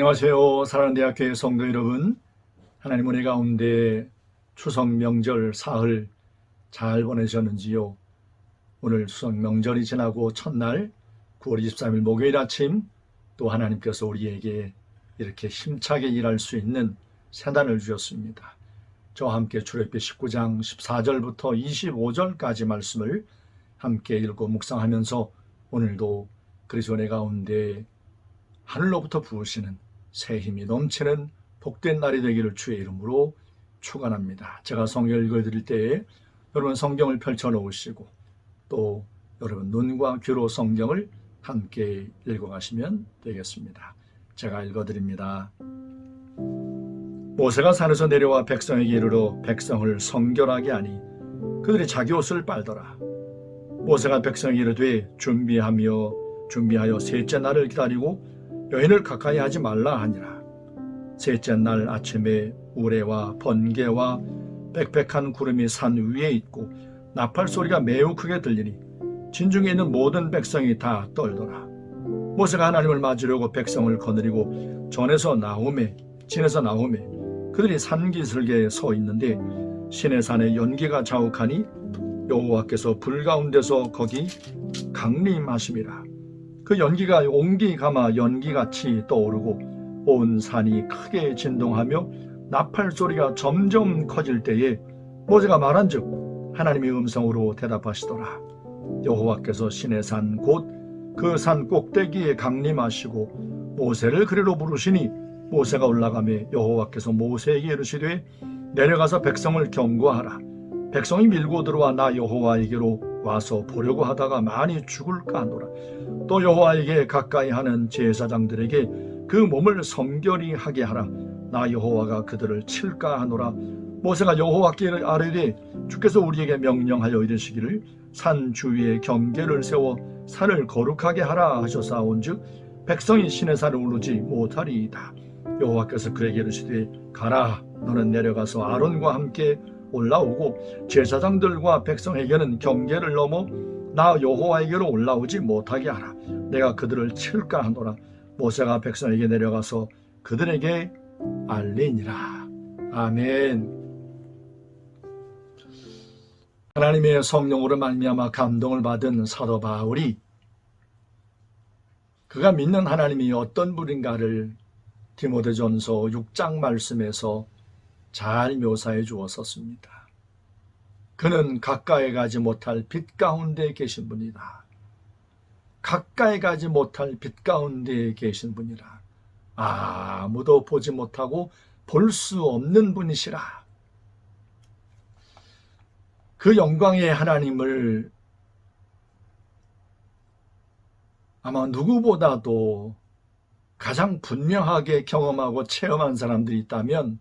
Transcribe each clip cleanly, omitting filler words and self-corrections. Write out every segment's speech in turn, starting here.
안녕하세요. 사랑하는 대학교의 성도 여러분, 하나님 은혜 가운데 추석 명절 사흘 잘 보내셨는지요? 오늘 추석 명절이 지나고 첫날 9월 23일 목요일 아침 또 하나님께서 우리에게 이렇게 힘차게 일할 수 있는 새날을 주셨습니다. 저와 함께 출애굽기 19장 14절부터 25절까지 말씀을 함께 읽고 묵상하면서 오늘도 그리스도 은혜 가운데 하늘로부터 부으시는 새 힘이 넘치는 복된 날이 되기를 주의 이름으로 축원합니다. 제가 성경을 읽어드릴 때에 여러분 성경을 펼쳐놓으시고 또 여러분 눈과 귀로 성경을 함께 읽어가시면 되겠습니다. 제가 읽어드립니다. 모세가 산에서 내려와 백성에게 이르러 백성을 성결하게 하니 그들이 자기 옷을 빨더라. 모세가 백성에게 이르되 준비하여 셋째 날을 기다리고 여인을 가까이 하지 말라 하니라. 셋째 날 아침에 우레와 번개와 빽빽한 구름이 산 위에 있고 나팔 소리가 매우 크게 들리니 진중에 있는 모든 백성이 다 떨더라. 모세가 하나님을 맞으려고 백성을 거느리고 진에서 나오매 그들이 산기슭에 서 있는데 시내산에 연기가 자욱하니 여호와께서 불 가운데서 거기 강림하심이라. 그 연기가 옹기 감아 연기같이 떠오르고 온 산이 크게 진동하며 나팔 소리가 점점 커질 때에 모세가 말한즉 하나님의 음성으로 대답하시더라. 여호와께서 시내산 곧 그 산 꼭대기에 강림하시고 모세를 그리로 부르시니 모세가 올라가매 여호와께서 모세에게 이르시되 내려가서 백성을 경고하라. 백성이 밀고 들어와 나 여호와에게로 와서 보려고 하다가 많이 죽을까 하노라. 또 여호와에게 가까이 하는 제사장들에게 그 몸을 성결히 하게 하라. 나 여호와가 그들을 칠까 하노라. 모세가 여호와께 아뢰되 주께서 우리에게 명령하여 이르시기를 산 주위에 경계를 세워 산을 거룩하게 하라 하셨사온즉 백성이 시내산을 오르지 못하리이다. 여호와께서 그에게 이르시되 가라. 너는 내려가서 아론과 함께 올라오고 제사장들과 백성에게는 경계를 넘어 나 여호와에게로 올라오지 못하게 하라. 내가 그들을 칠까 하노라. 모세가 백성에게 내려가서 그들에게 알리니라. 아멘. 하나님의 성령으로 말미암아 감동을 받은 사도 바울이 그가 믿는 하나님이 어떤 분인가를 디모데전서 6장 말씀에서 잘 묘사해 주었었습니다. 그는 가까이 가지 못할 빛 가운데 계신 분이다. 가까이 가지 못할 빛 가운데 계신 분이라. 아무도 보지 못하고 볼 수 없는 분이시라. 그 영광의 하나님을 아마 누구보다도 가장 분명하게 경험하고 체험한 사람들이 있다면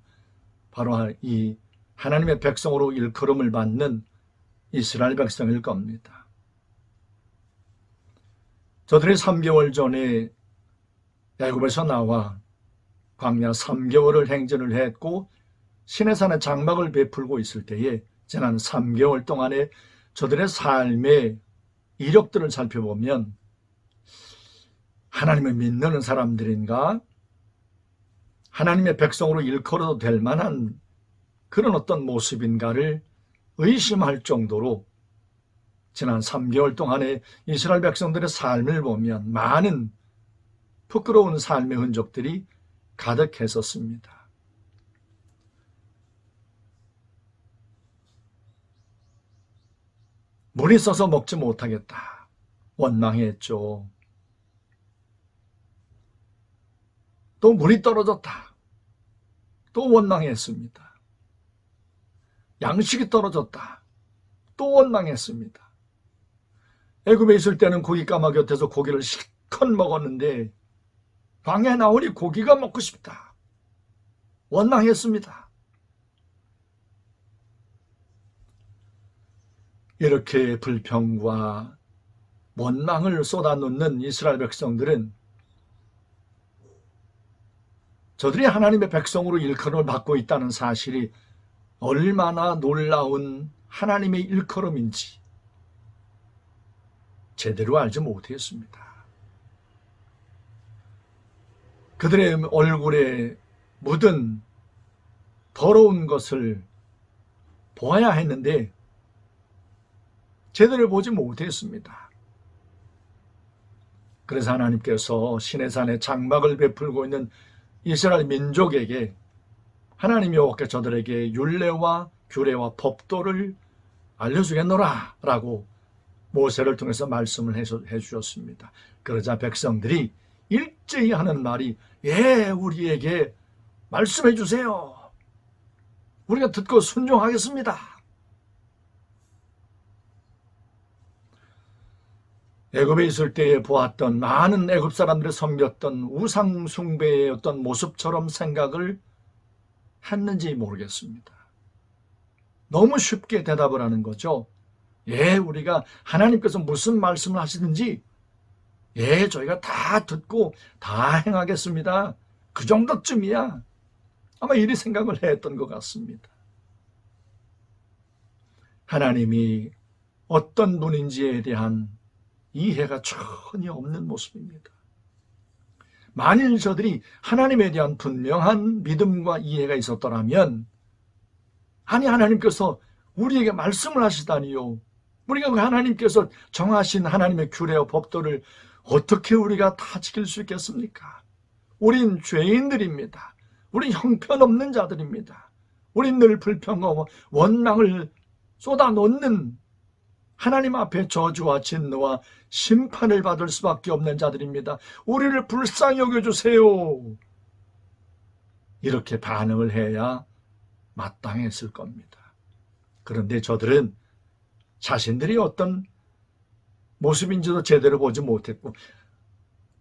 바로 이 하나님의 백성으로 일컬음을 받는 이스라엘 백성일 겁니다. 저들이 3개월 전에 애굽에서 나와 광야 3개월을 행진을 했고 시내산에 장막을 베풀고 있을 때에 지난 3개월 동안에 저들의 삶의 이력들을 살펴보면 하나님을 믿는 사람들인가? 하나님의 백성으로 일컬어도 될 만한 그런 어떤 모습인가를 의심할 정도로 지난 3개월 동안에 이스라엘 백성들의 삶을 보면 많은 부끄러운 삶의 흔적들이 가득했었습니다. 물이 써서 먹지 못하겠다. 원망했죠. 또 물이 떨어졌다. 또 원망했습니다. 양식이 떨어졌다. 또 원망했습니다. 애굽에 있을 때는 고기 까마 곁에서 고기를 실컷 먹었는데 광야에 나오니 고기가 먹고 싶다. 원망했습니다. 이렇게 불평과 원망을 쏟아놓는 이스라엘 백성들은 저들이 하나님의 백성으로 일컬음을 받고 있다는 사실이 얼마나 놀라운 하나님의 일컬음인지 제대로 알지 못했습니다. 그들의 얼굴에 묻은 더러운 것을 보아야 했는데 제대로 보지 못했습니다. 그래서 하나님께서 시내산에 장막을 베풀고 있는 이스라엘 민족에게 하나님 여호와께서 저들에게 율례와 규례와 법도를 알려주겠노라 라고 모세를 통해서 말씀을 해주셨습니다. 그러자 백성들이 일제히 하는 말이 우리에게 말씀해 주세요. 우리가 듣고 순종하겠습니다. 애굽에 있을 때에 보았던 많은 애굽 사람들이 섬겼던 우상 숭배의 어떤 모습처럼 생각을 했는지 모르겠습니다. 너무 쉽게 대답을 하는 거죠. 우리가 하나님께서 무슨 말씀을 하시든지 저희가 다 듣고 다 행하겠습니다. 그 정도쯤이야. 아마 이리 생각을 했던 것 같습니다. 하나님이 어떤 분인지에 대한 이해가 전혀 없는 모습입니다. 만일 저들이 하나님에 대한 분명한 믿음과 이해가 있었더라면 하나님께서 우리에게 말씀을 하시다니요. 우리가 그 하나님께서 정하신 하나님의 규례와 법도를 어떻게 우리가 다 지킬 수 있겠습니까? 우린 죄인들입니다. 우린 형편없는 자들입니다. 우린 늘 불평과 원망을 쏟아놓는 하나님 앞에 저주와 진노와 심판을 받을 수밖에 없는 자들입니다. 우리를 불쌍히 여겨주세요. 이렇게 반응을 해야 마땅했을 겁니다. 그런데 저들은 자신들이 어떤 모습인지도 제대로 보지 못했고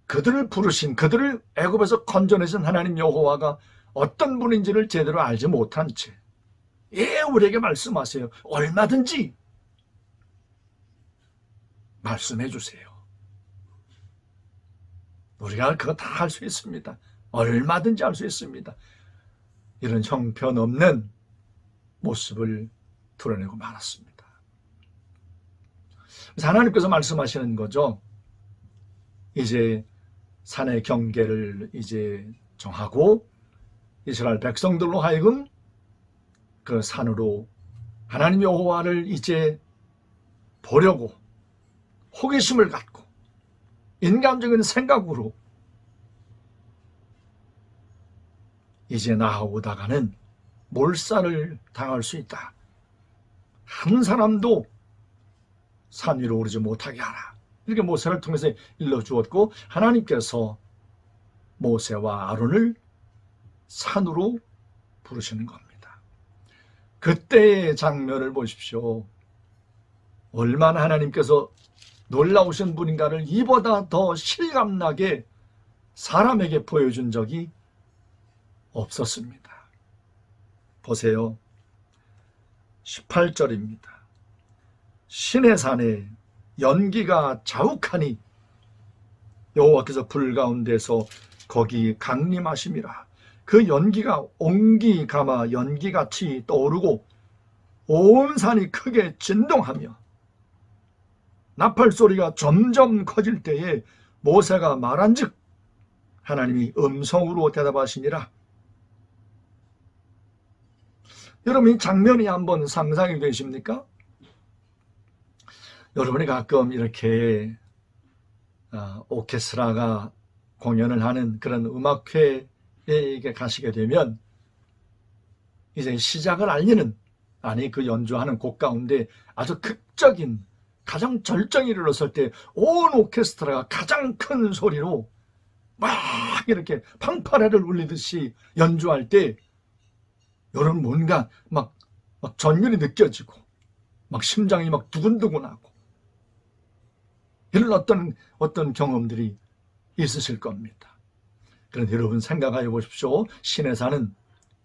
그들을 부르신, 그들을 애굽에서 건져내신 하나님 여호와가 어떤 분인지를 제대로 알지 못한 채 우리에게 말씀하세요. 얼마든지 말씀해 주세요. 우리가 그거 다 할 수 있습니다. 얼마든지 할 수 있습니다. 이런 형편없는 모습을 드러내고 말았습니다. 그래서 하나님께서 말씀하시는 거죠. 이제 산의 경계를 이제 정하고 이스라엘 백성들로 하여금 그 산으로 하나님 여호와를 이제 보려고 호기심을 갖고 인간적인 생각으로 이제 나아오다가는 몰살을 당할 수 있다. 한 사람도 산 위로 오르지 못하게 하라. 이렇게 모세를 통해서 일러주었고 하나님께서 모세와 아론을 산으로 부르시는 겁니다. 그때의 장면을 보십시오. 얼마나 하나님께서 놀라우신 분인가를 이보다 더 실감나게 사람에게 보여준 적이 없었습니다. 보세요. 18절입니다. 시내산에 연기가 자욱하니 여호와께서 불 가운데서 거기 강림하심이라. 그 연기가 옹기 가마 연기같이 떠오르고 온 산이 크게 진동하며 나팔 소리가 점점 커질 때에 모세가 말한즉 하나님이 음성으로 대답하시니라. 여러분 이 장면이 한번 상상이 되십니까? 여러분이 가끔 이렇게 오케스트라가 공연을 하는 그런 음악회에 가시게 되면 이제 시작을 알리는 그 연주하는 곡 가운데 아주 극적인 가장 절정에 이르렀을 때 온 오케스트라가 가장 큰 소리로 막 이렇게 팡파레를 울리듯이 연주할 때 여러분 뭔가 막 전율이 느껴지고 막 심장이 막 두근두근하고 이런 어떤 경험들이 있으실 겁니다. 그런데 여러분 생각해 보십시오. 시내산은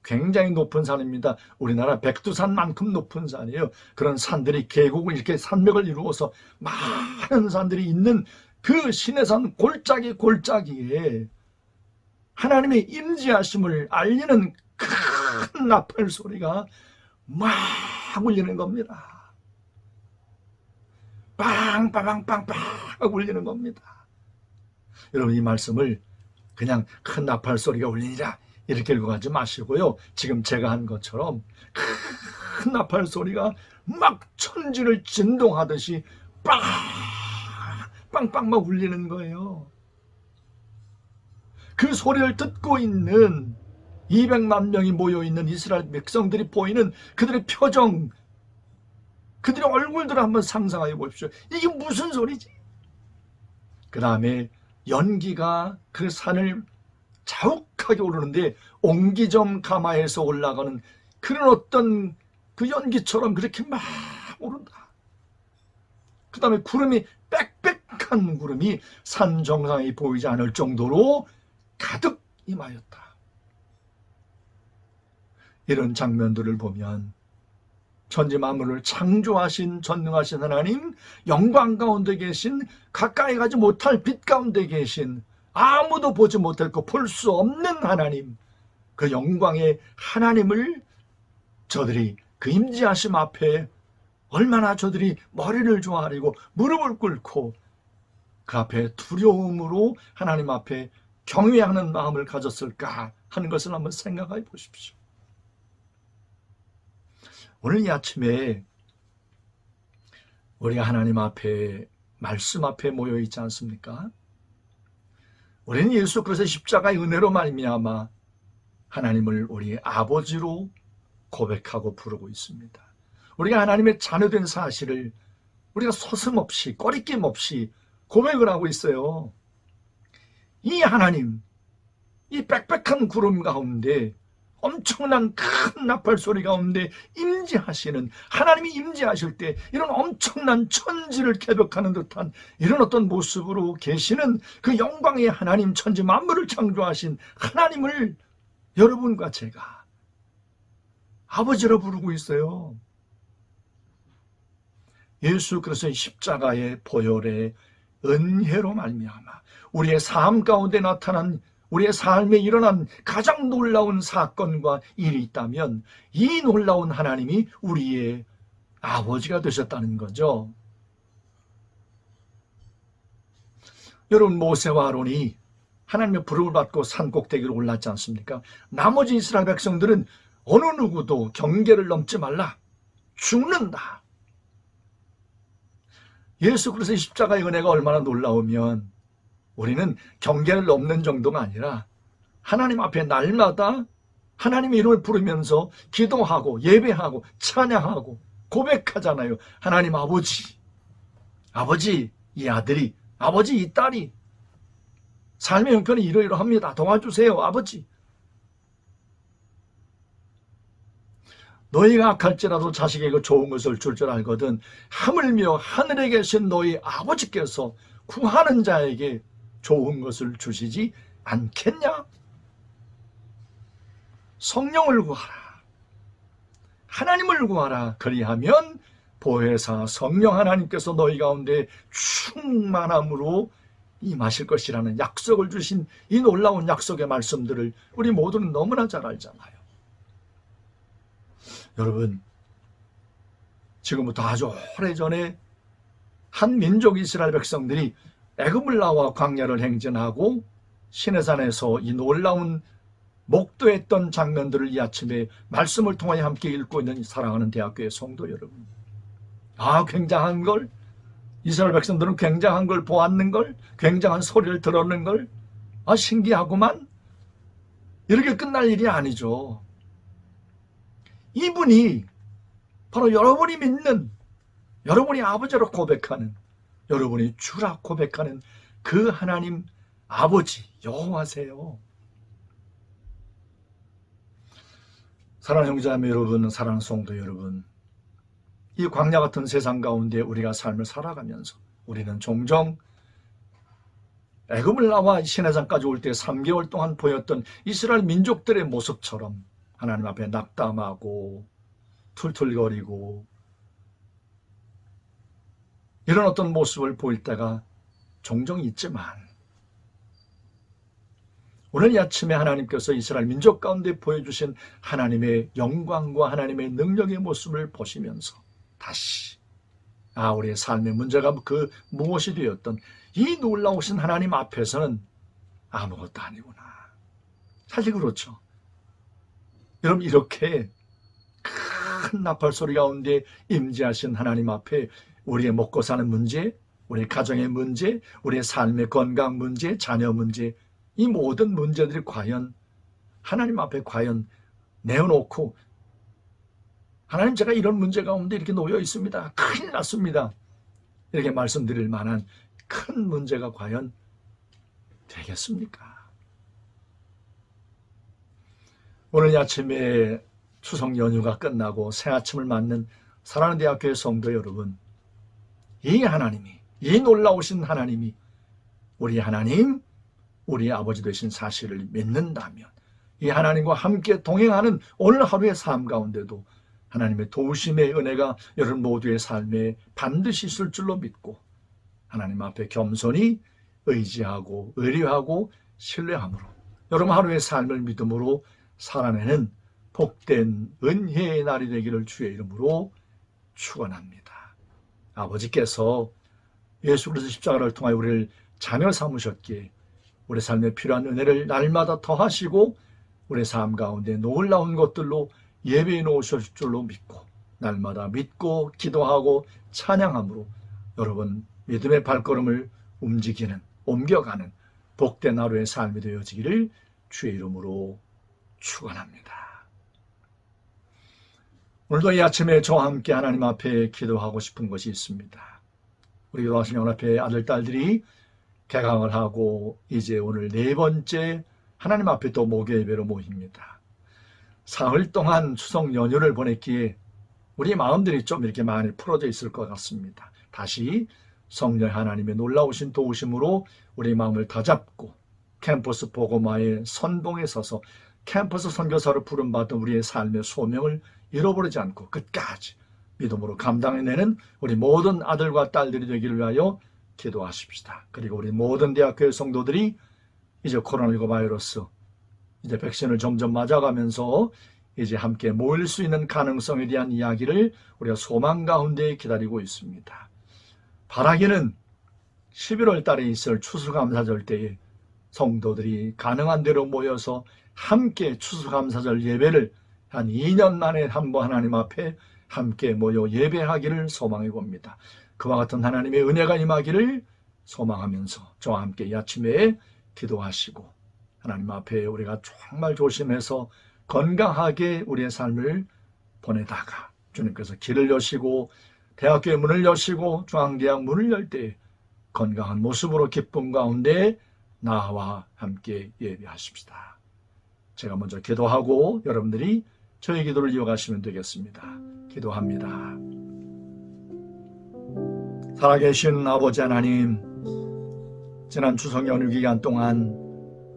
굉장히 높은 산입니다. 우리나라 백두산만큼 높은 산이에요. 그런 산들이 계곡을 이렇게 산맥을 이루어서 많은 산들이 있는 그 시내산 골짜기에 하나님의 임재하심을 알리는 큰 나팔 소리가 막 울리는 겁니다. 빵빵빵빵빵 울리는 겁니다. 여러분 이 말씀을 그냥 큰 나팔 소리가 울리니라 이렇게 읽어가지 마시고요. 지금 제가 한 것처럼 큰 나팔 소리가 막 천지를 진동하듯이 빵빵빵 막 울리는 거예요. 그 소리를 듣고 있는 200만 명이 모여있는 이스라엘 백성들이 보이는 그들의 표정, 그들의 얼굴들을 한번 상상해 보십시오. 이게 무슨 소리지? 그 다음에 연기가 그 산을 자욱하게 오르는데 옹기점 가마에서 올라가는 그런 어떤 그 연기처럼 그렇게 막 오른다. 그 다음에 구름이 빽빽한 구름이 산 정상에 보이지 않을 정도로 가득 임하였다. 이런 장면들을 보면 천지 만물을 창조하신 전능하신 하나님, 영광 가운데 계신, 가까이 가지 못할 빛 가운데 계신, 아무도 보지 못했고 볼 수 없는 하나님, 그 영광의 하나님을 저들이 그 임재하심 앞에 얼마나 저들이 머리를 조아리고 무릎을 꿇고 그 앞에 두려움으로 하나님 앞에 경외하는 마음을 가졌을까 하는 것을 한번 생각해 보십시오. 오늘 이 아침에 우리가 하나님 앞에 말씀 앞에 모여 있지 않습니까? 우리는 예수 그리스도의 십자가의 은혜로 말미암아 하나님을 우리의 아버지로 고백하고 부르고 있습니다. 우리가 하나님의 자녀된 사실을 우리가 서슴없이 꺼리낌 없이 고백을 하고 있어요. 이 하나님, 이 빽빽한 구름 가운데 엄청난 큰 나팔 소리 가운데 임재하시는 하나님이 임재하실 때 이런 엄청난 천지를 개벽하는 듯한 이런 어떤 모습으로 계시는 그 영광의 하나님, 천지 만물을 창조하신 하나님을 여러분과 제가 아버지로 부르고 있어요. 예수 그리스도의 십자가의 보혈의 은혜로 말미암아 우리의 삶 가운데 나타난, 우리의 삶에 일어난 가장 놀라운 사건과 일이 있다면 이 놀라운 하나님이 우리의 아버지가 되셨다는 거죠. 여러분, 모세와 아론이 하나님의 부름을 받고 산 꼭대기로 올랐지 않습니까? 나머지 이스라엘 백성들은 어느 누구도 경계를 넘지 말라, 죽는다. 예수 그리스도의 십자가의 은혜가 얼마나 놀라우면 우리는 경계를 넘는 정도가 아니라 하나님 앞에 날마다 하나님의 이름을 부르면서 기도하고 예배하고 찬양하고 고백하잖아요. 하나님 아버지, 아버지 이 아들이, 아버지 이 딸이 삶의 형편이 이러이러합니다. 도와주세요 아버지. 너희가 악할지라도 자식에게 좋은 것을 줄 줄 알거든 하물며 하늘에 계신 너희 아버지께서 구하는 자에게 좋은 것을 주시지 않겠냐? 성령을 구하라, 하나님을 구하라. 그리하면 보혜사 성령 하나님께서 너희 가운데 충만함으로 임하실 것이라는 약속을 주신 이 놀라운 약속의 말씀들을 우리 모두는 너무나 잘 알잖아요. 여러분, 지금부터 아주 오래전에 한 민족 이스라엘 백성들이 애굽을 나와 광야를 행진하고 시내산에서 이 놀라운 목도했던 장면들을 이 아침에 말씀을 통하여 함께 읽고 있는 사랑하는 대학교의 성도 여러분, 굉장한 걸, 이스라엘 백성들은 굉장한 걸 보았는 걸, 굉장한 소리를 들었는 걸, 신기하구만. 이렇게 끝날 일이 아니죠. 이분이 바로 여러분이 믿는, 여러분이 아버지로 고백하는, 여러분이 주라 고백하는 그 하나님 아버지 여호와세요. 사랑하는 형제자매 여러분, 사랑하는 성도 여러분, 이 광야 같은 세상 가운데 우리가 삶을 살아가면서 우리는 종종 애굽을 나와 시내산까지 올 때 3개월 동안 보였던 이스라엘 민족들의 모습처럼 하나님 앞에 낙담하고 툴툴거리고 이런 어떤 모습을 보일 때가 종종 있지만, 오늘 이 아침에 하나님께서 이스라엘 민족 가운데 보여주신 하나님의 영광과 하나님의 능력의 모습을 보시면서 다시 우리의 삶의 문제가 그 무엇이 되었던 이 놀라우신 하나님 앞에서는 아무것도 아니구나. 사실 그렇죠. 여러분, 이렇게 큰 나팔 소리 가운데 임재하신 하나님 앞에 우리의 먹고 사는 문제, 우리 가정의 문제, 우리의 삶의 건강 문제, 자녀 문제, 이 모든 문제들이 과연 하나님 앞에 과연 내어놓고, 하나님, 제가 이런 문제 가운데 이렇게 놓여 있습니다, 큰일 났습니다, 이렇게 말씀드릴 만한 큰 문제가 과연 되겠습니까? 오늘 아침에 추석 연휴가 끝나고 새 아침을 맞는 사랑하는 대학교의 성도 여러분, 이 하나님이, 이 놀라우신 하나님이 우리 하나님, 우리 아버지 되신 사실을 믿는다면, 이 하나님과 함께 동행하는 오늘 하루의 삶 가운데도 하나님의 도우심의 은혜가 여러분 모두의 삶에 반드시 있을 줄로 믿고, 하나님 앞에 겸손히 의지하고 의뢰하고 신뢰함으로 여러분 하루의 삶을 믿음으로 살아내는 복된 은혜의 날이 되기를 주의 이름으로 축원합니다. 아버지께서 예수 그리스도 십자가를 통하여 우리를 자녀 삼으셨기에 우리 삶에 필요한 은혜를 날마다 더하시고 우리 삶 가운데 놀라운 것들로 예배해 놓으실 줄로 믿고, 날마다 믿고 기도하고 찬양함으로 여러분 믿음의 발걸음을 움직이는, 옮겨가는 복된 하루의 삶이 되어지기를 주의 이름으로 축원합니다. 오늘도 이 아침에 저와 함께 하나님 앞에 기도하고 싶은 것이 있습니다. 우리 기도하신 연합회 아들, 딸들이 개강을 하고 이제 오늘 4번째 하나님 앞에 또 목요 예배로 모입니다. 사흘 동안 추석 연휴를 보냈기에 우리 마음들이 좀 이렇게 많이 풀어져 있을 것 같습니다. 다시 성령 하나님의 놀라우신 도우심으로 우리 마음을 다잡고 캠퍼스 복음화의 선봉에 서서 캠퍼스 선교사로 부름받은 우리의 삶의 소명을 잃어버리지 않고 끝까지 믿음으로 감당해내는 우리 모든 아들과 딸들이 되기를 위하여 기도하십시다. 그리고 우리 모든 대학교의 성도들이 이제 코로나19 바이러스 이제 백신을 점점 맞아가면서 이제 함께 모일 수 있는 가능성에 대한 이야기를 우리가 소망 가운데 기다리고 있습니다. 바라기는 11월 달에 있을 추수감사절 때에 성도들이 가능한 대로 모여서 함께 추수감사절 예배를 한 2년 만에 한번 하나님 앞에 함께 모여 예배하기를 소망해 봅니다. 그와 같은 하나님의 은혜가 임하기를 소망하면서 저와 함께 이 아침에 기도하시고 하나님 앞에 우리가 정말 조심해서 건강하게 우리의 삶을 보내다가 주님께서 길을 여시고 대학교의 문을 여시고 중앙대학 문을 열 때 건강한 모습으로 기쁨 가운데 나와 함께 예배하십시다. 제가 먼저 기도하고 여러분들이 저의 기도를 이어가시면 되겠습니다. 기도합니다. 살아계신 아버지 하나님, 지난 추석 연휴 기간 동안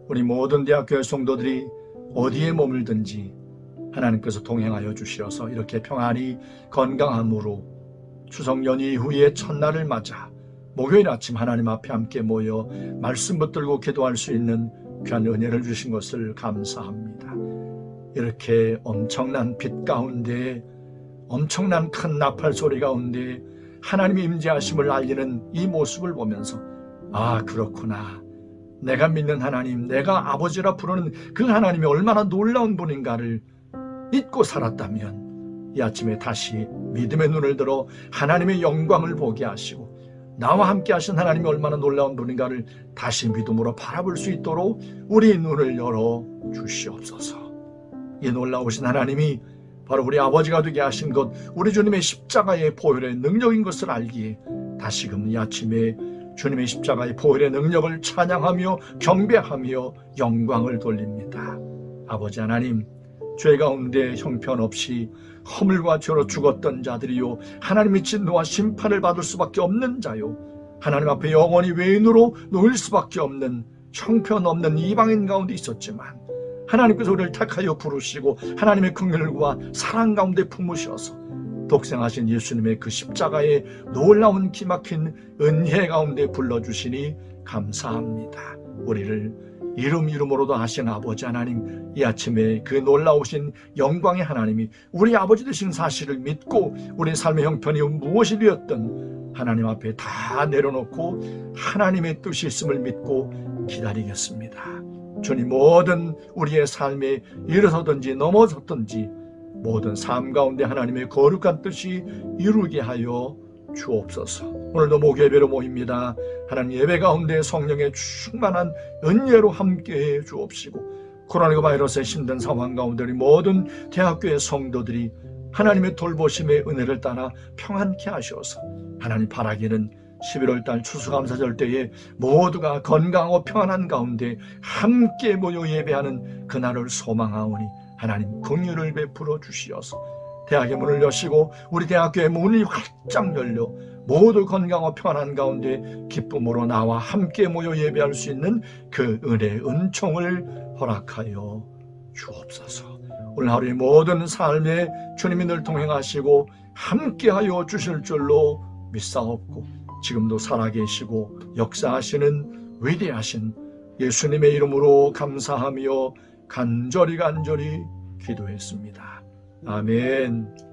우리 모든 대학교의 성도들이 어디에 머물든지 하나님께서 동행하여 주시어서 이렇게 평안히 건강함으로 추석 연휴 이후의 첫날을 맞아 목요일 아침 하나님 앞에 함께 모여 말씀 붙들고 기도할 수 있는 귀한 은혜를 주신 것을 감사합니다. 이렇게 엄청난 빛 가운데, 엄청난 큰 나팔 소리 가운데 하나님의 임재하심을 알리는 이 모습을 보면서 아, 그렇구나, 내가 믿는 하나님, 내가 아버지라 부르는 그 하나님이 얼마나 놀라운 분인가를 잊고 살았다면 이 아침에 다시 믿음의 눈을 들어 하나님의 영광을 보게 하시고 나와 함께 하신 하나님이 얼마나 놀라운 분인가를 다시 믿음으로 바라볼 수 있도록 우리 눈을 열어 주시옵소서. 이 놀라우신 하나님이 바로 우리 아버지가 되게 하신 것, 우리 주님의 십자가의 보혈의 능력인 것을 알기에 다시금 이 아침에 주님의 십자가의 보혈의 능력을 찬양하며 경배하며 영광을 돌립니다. 아버지 하나님, 죄 가운데 형편없이 허물과 죄로 죽었던 자들이요, 하나님의 진노와 심판을 받을 수밖에 없는 자요, 하나님 앞에 영원히 외인으로 놓일 수밖에 없는 형편없는 이방인 가운데 있었지만 하나님께서 우리를 택하여 부르시고 하나님의 긍휼과 사랑 가운데 품으셔서 독생하신 예수님의 그 십자가의 놀라운 기막힌 은혜 가운데 불러주시니 감사합니다. 우리를 이름으로도 하신 아버지 하나님, 이 아침에 그 놀라우신 영광의 하나님이 우리 아버지 되신 사실을 믿고 우리 삶의 형편이 무엇이 되었든 하나님 앞에 다 내려놓고 하나님의 뜻이 있음을 믿고 기다리겠습니다. 주님, 모든 우리의 삶에 일어서든지 넘어섰든지 모든 삶 가운데 하나님의 거룩한 뜻이 이루게 하여 주옵소서. 오늘도 목요예배로 모입니다. 하나님, 예배 가운데 성령의 충만한 은혜로 함께해 주옵시고, 코로나19 바이러스의 힘든 상황 가운데 우리 모든 대학교의 성도들이 하나님의 돌보심의 은혜를 따라 평안케 하셔서 하나님, 바라기는 11월달 추수감사절 때에 모두가 건강하고 평안한 가운데 함께 모여 예배하는 그날을 소망하오니 하나님, 긍휼을 베풀어 주시어서 대학의 문을 여시고 우리 대학교의 문이 활짝 열려 모두 건강하고 평안한 가운데 기쁨으로 나와 함께 모여 예배할 수 있는 그 은혜, 은총을 허락하여 주옵소서. 오늘 하루의 모든 삶에 주님이 늘 동행하시고 함께하여 주실 줄로 믿사옵고, 지금도 살아계시고 역사하시는 위대하신 예수님의 이름으로 감사하며 간절히 기도했습니다. 아멘.